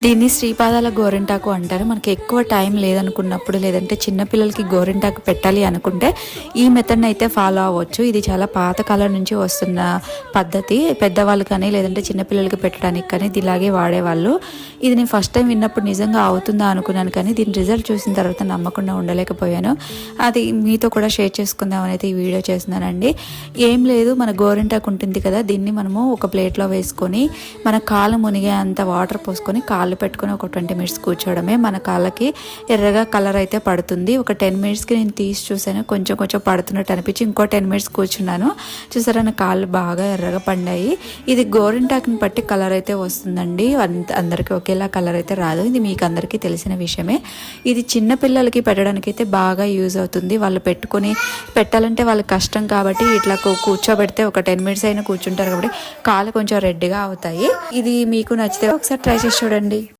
దీన్ని శ్రీపాదాల గోరింటాకు అంటారు. మనకి ఎక్కువ టైం లేదనుకున్నప్పుడు, లేదంటే చిన్నపిల్లలకి గోరింటాకు పెట్టాలి అనుకుంటే ఈ మెథడ్ని అయితే ఫాలో అవ్వచ్చు. ఇది చాలా పాతకాలం నుంచి వస్తున్న పద్ధతి. పెద్దవాళ్ళు కానీ లేదంటే చిన్నపిల్లలకి పెట్టడానికి కానీ ఇది ఇలాగే వాడేవాళ్ళు. ఇది నేను ఫస్ట్ టైం విన్నప్పుడు నిజంగా అవుతుందా అనుకున్నాను, కానీ దీని రిజల్ట్ చూసిన తర్వాత నమ్మకుండా ఉండలేకపోయాను. అది మీతో కూడా షేర్ చేసుకుందామని అయితే ఈ వీడియో చేస్తున్నానండి. ఏం లేదు, మన గోరింటాకు ఉంటుంది కదా, దీన్ని మనము ఒక ప్లేట్లో వేసుకొని మన కాలు మునిగే అంత వాటర్ పోసుకొని కాళ్ళు పెట్టుకొని ఒక 20 minutes కూర్చోవడమే. మన కాళ్ళకి ఎర్రగా కలర్ అయితే పడుతుంది. ఒక 10 minutesకి నేను తీసి చూసాను, కొంచెం కొంచెం పడుతున్నట్టు అనిపించి ఇంకో 10 minutes కూర్చున్నాను. చూసారా, నా కాళ్ళు బాగా ఎర్రగా పడ్డాయి. ఇది గోరింటాకుని బట్టి కలర్ అయితే వస్తుందండి, అందరికీ ఒకేలా కలర్ అయితే రాదు. ఇది మీకు అందరికీ తెలిసిన విషయమే. ఇది చిన్న పిల్లలకి పెట్టడానికి అయితే బాగా యూజ్ అవుతుంది. వాళ్ళు పెట్టాలంటే వాళ్ళకి కష్టం కాబట్టి ఇట్లా కూర్చోబెడితే ఒక 10 minutes అయినా కూర్చుంటారు కాబట్టి కాళ్ళు కొంచెం రెడ్గా అవుతాయి. ఇది మీకు నచ్చితే ఒకసారి ట్రై చేసి చూడండి.